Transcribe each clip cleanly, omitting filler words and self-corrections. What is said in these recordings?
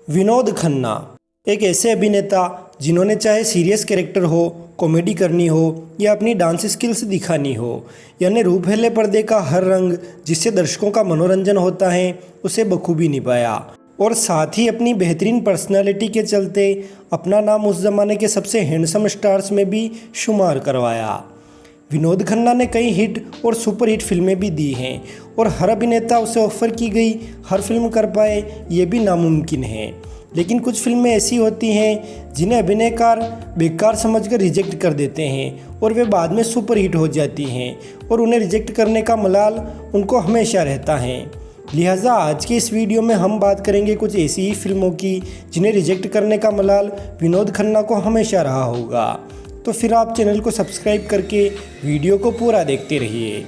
विनोद खन्ना एक ऐसे अभिनेता जिन्होंने चाहे सीरियस कैरेक्टर हो, कॉमेडी करनी हो या अपनी डांस स्किल्स दिखानी हो, यानी रूपहेले पर्दे का हर रंग जिससे दर्शकों का मनोरंजन होता है उसे बखूबी निभाया और साथ ही अपनी बेहतरीन पर्सनालिटी के चलते अपना नाम उस ज़माने के सबसे हैंडसम स्टार्स में भी शुमार करवाया। विनोद खन्ना ने कई हिट और सुपर हिट फिल्में भी दी हैं और हर अभिनेता उसे ऑफर की गई हर फिल्म कर पाए ये भी नामुमकिन है। लेकिन कुछ फिल्में ऐसी होती हैं जिन्हें अभिनयकार बेकार समझकर रिजेक्ट कर देते हैं और वे बाद में सुपर हिट हो जाती हैं और उन्हें रिजेक्ट करने का मलाल उनको हमेशा रहता है। लिहाजा आज के इस वीडियो में हम बात करेंगे कुछ ऐसी ही फिल्मों की जिन्हें रिजेक्ट करने का मलाल विनोद खन्ना को हमेशा रहा होगा। तो फिर आप चैनल को सब्सक्राइब करके वीडियो को पूरा देखते रहिए।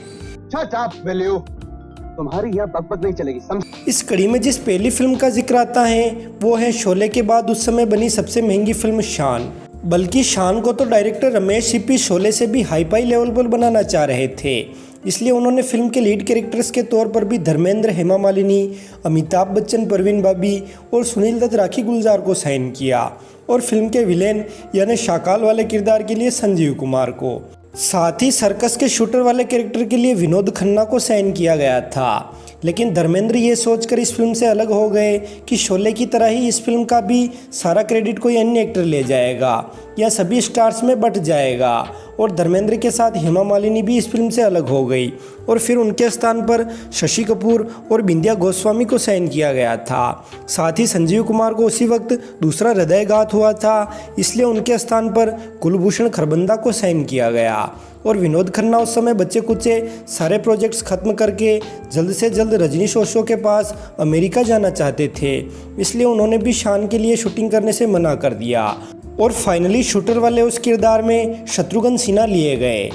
तुम्हारी यहाँ बकबक नहीं चलेगी, समझ। इस कड़ी में जिस पहली फिल्म का जिक्र आता है वो है शोले के बाद उस समय बनी सबसे महंगी फिल्म शान। बल्कि शान को तो डायरेक्टर रमेश सिप्पी शोले से भी हाई फाई लेवल पर बनाना चाह रहे थे, इसलिए उन्होंने फिल्म के लीड कैरेक्टर्स के तौर पर भी धर्मेंद्र, हेमा मालिनी, अमिताभ बच्चन, परवीन बाबी और सुनील दत्त, राखी गुलजार को साइन किया और फिल्म के विलेन यानी शाकाल वाले किरदार के लिए संजीव कुमार को, साथ ही सर्कस के शूटर वाले कैरेक्टर के लिए विनोद खन्ना को साइन किया गया था। लेकिन धर्मेंद्र ये सोचकर इस फिल्म से अलग हो गए कि शोले की तरह ही इस फिल्म का भी सारा क्रेडिट कोई अन्य एक्टर ले जाएगा या सभी स्टार्स में बट जाएगा और धर्मेंद्र के साथ हेमा मालिनी भी इस फिल्म से अलग हो गई और फिर उनके स्थान पर शशि कपूर और बिंदिया गोस्वामी को साइन किया गया था। साथ ही संजीव कुमार को उसी वक्त दूसरा हृदयघात हुआ था, इसलिए उनके स्थान पर कुलभूषण खरबंदा को साइन किया गया और विनोद खन्ना उस समय बच्चे कुचे सारे प्रोजेक्ट्स खत्म करके जल्द से जल्द रजनीश ओशो के पास अमेरिका जाना चाहते थे, इसलिए उन्होंने भी शान के लिए शूटिंग करने से मना कर दिया और फाइनली शूटर वाले उस किरदार में शत्रुघ्न सिन्हा लिए गए।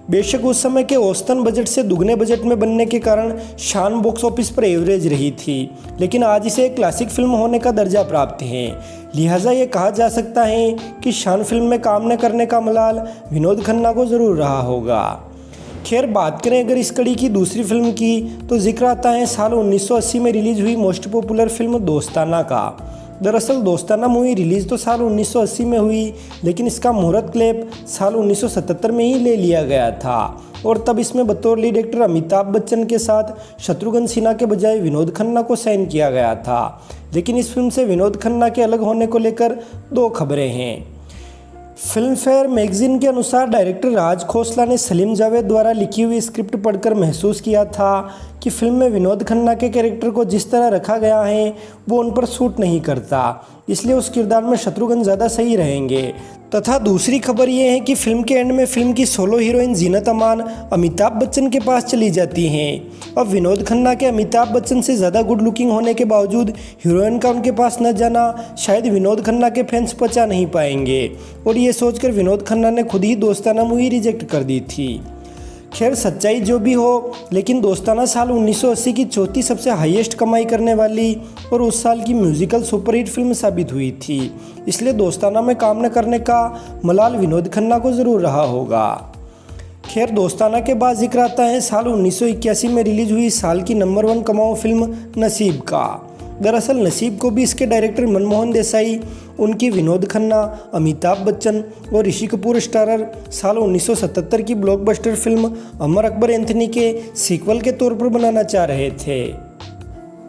बेशक उस समय के औसतन बजट से दुगने बजट में बनने के कारण शान बॉक्स ऑफिस पर एवरेज रही थी, लेकिन आज इसे एक क्लासिक फिल्म होने का दर्जा प्राप्त है। लिहाजा ये कहा जा सकता है कि शान फिल्म में काम न करने का मलाल विनोद खन्ना को ज़रूर रहा होगा। खैर, बात करें अगर इस कड़ी की दूसरी फिल्म की तो जिक्र आता है साल 1980 में रिलीज हुई मोस्ट पॉपुलर फिल्म दोस्ताना का। दरअसल दोस्ताना मूवी रिलीज़ तो साल 1980 में हुई, लेकिन इसका मुहूर्त क्लैप साल 1977 में ही ले लिया गया था और तब इसमें बतौर लीड एक्टर अमिताभ बच्चन के साथ शत्रुघ्न सिन्हा के बजाय विनोद खन्ना को साइन किया गया था। लेकिन इस फिल्म से विनोद खन्ना के अलग होने को लेकर दो खबरें हैं। फिल्म फेयर मैगजीन के अनुसार डायरेक्टर राज खोसला ने सलीम जावेद द्वारा लिखी हुई स्क्रिप्ट पढ़कर महसूस किया था कि फिल्म में विनोद खन्ना के कैरेक्टर को जिस तरह रखा गया है वो उन पर सूट नहीं करता, इसलिए उस किरदार में शत्रुघ्न ज़्यादा सही रहेंगे। तथा दूसरी खबर ये है कि फिल्म के एंड में फिल्म की सोलो हीरोइन जीनत अमान अमिताभ बच्चन के पास चली जाती हैं। अब विनोद खन्ना के अमिताभ बच्चन से ज़्यादा गुड लुकिंग होने के बावजूद हीरोइन का उनके पास न जाना शायद विनोद खन्ना के फैंस पचा नहीं पाएंगे और ये सोचकर विनोद खन्ना ने खुद ही दोस्ताना मूवी रिजेक्ट कर दी थी। खैर, सच्चाई जो भी हो, लेकिन दोस्ताना साल 1980 की चौथी सबसे हाईएस्ट कमाई करने वाली और उस साल की म्यूजिकल सुपरहिट फिल्म साबित हुई थी, इसलिए दोस्ताना में काम न करने का मलाल विनोद खन्ना को ज़रूर रहा होगा। खैर, दोस्ताना के बाद जिक्र आता है साल 1981 में रिलीज हुई साल की नंबर 1 कमाऊ फिल्म नसीब का। दरअसल नसीब को भी इसके डायरेक्टर मनमोहन देसाई, उनकी विनोद खन्ना, अमिताभ बच्चन और ऋषि कपूर स्टारर साल 1977 की blockbuster film Amar Akbar Anthony के सीक्वल के तौर पर बनाना चाह रहे थे,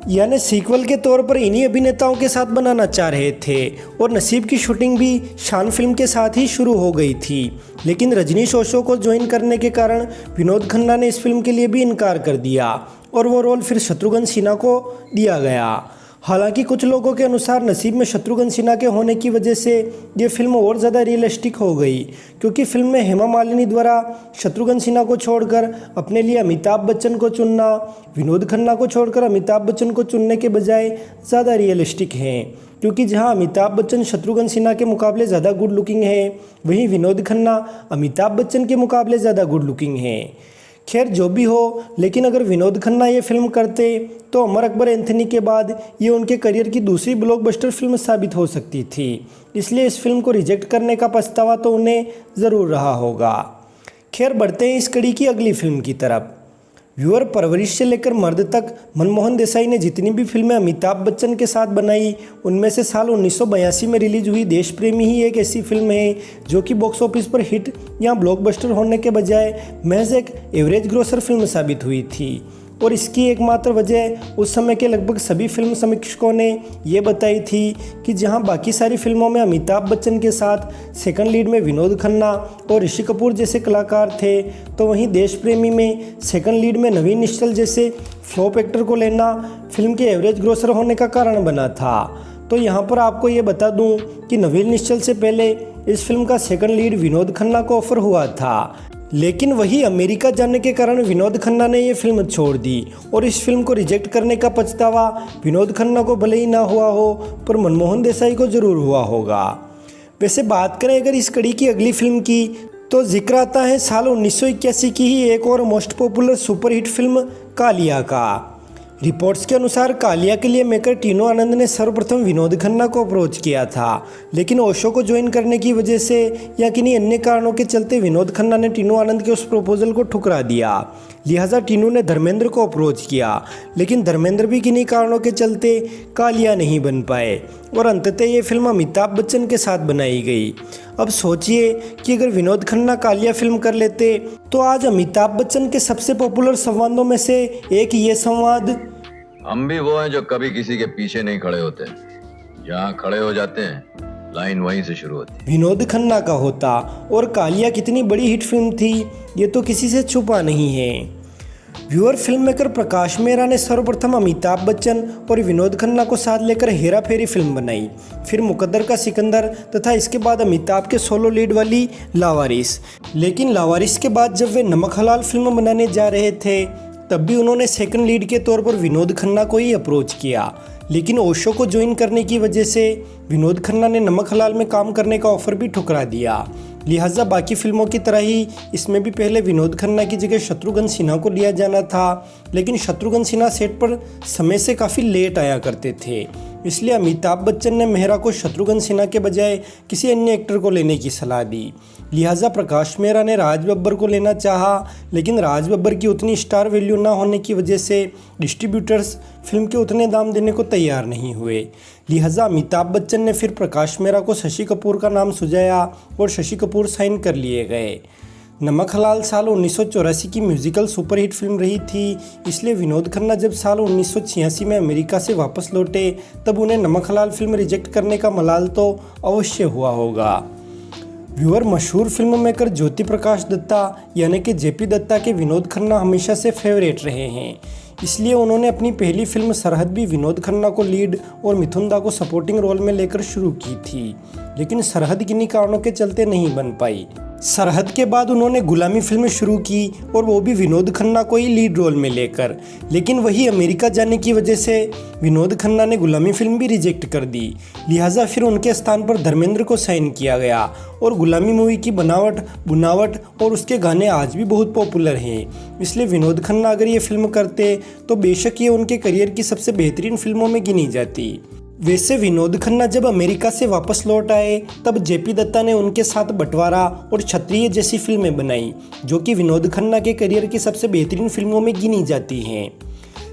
यानी सीक्वल के तौर पर इन्हीं अभिनेताओं के साथ बनाना चाह रहे थे और नसीब की शूटिंग भी शान फिल्म के साथ ही शुरू हो गई थी। लेकिन रजनीश ओशो को ज्वाइन करने के कारण विनोद खन्ना ने इस फिल्म के लिए भी इनकार कर दिया और वो रोल फिर शत्रुघ्न सिन्हा को दिया गया। हालांकि कुछ लोगों के अनुसार नसीब में शत्रुघ्न सिन्हा के होने की वजह से ये फिल्म और ज़्यादा रियलिस्टिक हो गई, क्योंकि फिल्म में हेमा मालिनी द्वारा शत्रुघ्न सिन्हा को छोड़कर अपने लिए अमिताभ बच्चन को चुनना विनोद खन्ना को छोड़कर अमिताभ बच्चन को चुनने के बजाय ज़्यादा रियलिस्टिक है, क्योंकि जहां अमिताभ बच्चन शत्रुघ्न सिन्हा के मुकाबले ज़्यादा गुड लुकिंग है, वहीं विनोद खन्ना अमिताभ बच्चन के मुकाबले ज़्यादा गुड लुकिंग है। खैर, जो भी हो, लेकिन अगर विनोद खन्ना ये फिल्म करते तो अमर अकबर एंथनी के बाद ये उनके करियर की दूसरी ब्लॉकबस्टर फिल्म साबित हो सकती थी, इसलिए इस फिल्म को रिजेक्ट करने का पछतावा तो उन्हें ज़रूर रहा होगा। खैर, बढ़ते हैं इस कड़ी की अगली फिल्म की तरफ। व्यूअर, परवरिश से लेकर मर्द तक मनमोहन देसाई ने जितनी भी फिल्में अमिताभ बच्चन के साथ बनाई, उनमें से साल 1982 में रिलीज हुई देश प्रेमी ही एक ऐसी फिल्म है जो कि बॉक्स ऑफिस पर हिट या ब्लॉकबस्टर होने के बजाय महज एक एवरेज ग्रोसर फिल्म साबित हुई थी। और इसकी एकमात्र वजह उस समय के लगभग सभी फिल्म समीक्षकों ने ये बताई थी कि जहां बाकी सारी फिल्मों में अमिताभ बच्चन के साथ सेकंड लीड में विनोद खन्ना और ऋषि कपूर जैसे कलाकार थे, तो वहीं देश प्रेमी में सेकंड लीड में नवीन निश्चल जैसे फ्लॉप एक्टर को लेना फिल्म के एवरेज ग्रोसर होने का कारण बना था। तो यहाँ पर आपको ये बता दूँ कि नवीन निश्चल से पहले इस फिल्म का सेकंड लीड विनोद खन्ना को ऑफर हुआ था, लेकिन वही अमेरिका जाने के कारण विनोद खन्ना ने ये फिल्म छोड़ दी और इस फिल्म को रिजेक्ट करने का पछतावा विनोद खन्ना को भले ही ना हुआ हो, पर मनमोहन देसाई को जरूर हुआ होगा। वैसे बात करें अगर इस कड़ी की अगली फिल्म की, तो जिक्र आता है साल 1981 की ही एक और most popular superhit film Kaalia का। रिपोर्ट्स के अनुसार कालिया के लिए मेकर टीनू आनंद ने सर्वप्रथम विनोद खन्ना को अप्रोच किया था, लेकिन ओशो को ज्वाइन करने की वजह से या किन्हीं अन्य कारणों के चलते विनोद खन्ना ने टीनू आनंद के उस प्रपोजल को ठुकरा दिया। लिहाजा टीनू ने धर्मेंद्र को अप्रोच किया, लेकिन धर्मेंद्र भी किन्हीं कारणों के चलते कालिया नहीं बन पाए और अंततः ये फिल्म अमिताभ बच्चन के साथ बनाई गई। अब सोचिए कि अगर विनोद खन्ना कालिया फिल्म कर लेते तो आज अमिताभ बच्चन के सबसे पॉपुलर संवादों में से एक ये संवाद, हम भी वो हैं जो कभी किसी के पीछे नहीं खड़े होते, जहाँ खड़े हो जाते हैं लाइन वहीं से शुरू होती है, विनोद खन्ना का होता। और कालिया कितनी बड़ी हिट फिल्म थी ये तो किसी से छुपा नहीं है। Viewer, film maker Prakash Mehra ने सर्वप्रथम अमिताभ बच्चन और विनोद खन्ना को साथ लेकर हेरा फेरी फिल्म बनाई, फिर मुकद्दर का सिकंदर तथा इसके बाद अमिताभ के सोलो लीड वाली लावारिस। लेकिन लावारिस के बाद जब वे नमक हलाल फिल्म बनाने जा रहे थे तब भी उन्होंने सेकंड लीड के तौर पर विनोद खन्ना को ही अप्रोच किया, लेकिन ओशो को ज्वाइन करने की वजह से विनोद खन्ना ने नमक हलाल में काम करने का ऑफर भी ठुकरा दिया। लिहाजा बाकी फिल्मों की तरह ही इसमें भी पहले विनोद खन्ना की जगह शत्रुघ्न सिन्हा को लिया जाना था, लेकिन शत्रुघ्न सिन्हा सेट पर समय से काफ़ी लेट आया करते थे, इसलिए अमिताभ बच्चन ने मेहरा को शत्रुघ्न सिन्हा के बजाय किसी अन्य एक्टर को लेने की सलाह दी। लिहाजा प्रकाश मेहरा ने राज बब्बर को लेना चाहा, लेकिन राज बब्बर की उतनी स्टार वैल्यू ना होने की वजह से डिस्ट्रीब्यूटर्स फिल्म के उतने दाम देने को तैयार नहीं हुए। लिहाजा अमिताभ बच्चन ने फिर प्रकाश मेहरा को शशि कपूर का नाम सुझाया और शशि कपूर साइन कर लिए गए। नमक हलाल साल 1984 की म्यूजिकल सुपरहिट फिल्म रही थी, इसलिए विनोद खन्ना जब साल 1986 में अमेरिका से वापस लौटे तब उन्हें नमक हलाल फिल्म रिजेक्ट करने का मलाल तो अवश्य हुआ होगा। व्यूअर, मशहूर फिल्म मेकर ज्योति प्रकाश दत्ता यानी कि जेपी दत्ता के विनोद खन्ना हमेशा से फेवरेट रहे हैं, इसलिए उन्होंने अपनी पहली फिल्म सरहद भी विनोद खन्ना को लीड और मिथुन दा को सपोर्टिंग रोल में लेकर शुरू की थी, लेकिन सरहद किन्हीं कारणों के चलते नहीं बन पाई। सरहद के बाद उन्होंने गुलामी फिल्म शुरू की और वो भी विनोद खन्ना को ही लीड रोल में लेकर, लेकिन वही अमेरिका जाने की वजह से विनोद खन्ना ने गुलामी फिल्म भी रिजेक्ट कर दी। लिहाजा फिर उनके स्थान पर धर्मेंद्र को साइन किया गया और गुलामी मूवी की बनावट, बुनावट और उसके गाने आज भी बहुत पॉपुलर हैं, इसलिए विनोद खन्ना अगर ये फिल्म करते तो बेशक ये उनके करियर की सबसे बेहतरीन फिल्मों में गिनी जाती। वैसे विनोद खन्ना जब अमेरिका से वापस लौट आए तब जेपी दत्ता ने उनके साथ बंटवारा और क्षत्रिय जैसी फिल्में बनाई, जो कि विनोद खन्ना के करियर की सबसे बेहतरीन फिल्मों में गिनी जाती हैं।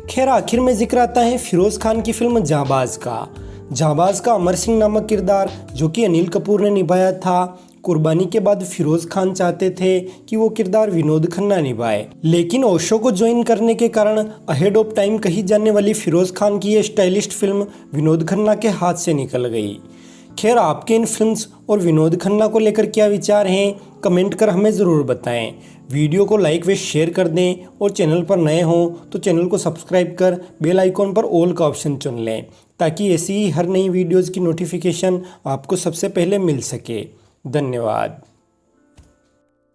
खैर, आखिर में जिक्र आता है फिरोज़ खान की फिल्म जांबाज का। जांबाज का अमर सिंह नामक किरदार जो कि अनिल कपूर ने निभाया था, कुर्बानी के बाद फिरोज़ खान चाहते थे कि वो किरदार विनोद खन्ना निभाए, लेकिन ओशो को ज्वाइन करने के कारण अहेड ऑफ टाइम कही जाने वाली फिरोज़ खान की ये स्टाइलिस्ट फिल्म विनोद खन्ना के हाथ से निकल गई। खैर, आपके इन फिल्म्स और विनोद खन्ना को लेकर क्या विचार हैं, कमेंट कर हमें ज़रूर बताएं। वीडियो को लाइक व शेयर कर दें और चैनल पर नए हों तो चैनल को सब्सक्राइब कर बेल आइकॉन पर ऑल का ऑप्शन चुन लें, ताकि ऐसी ही हर नई वीडियोज़ की नोटिफिकेशन आपको सबसे पहले मिल सके। धन्यवाद।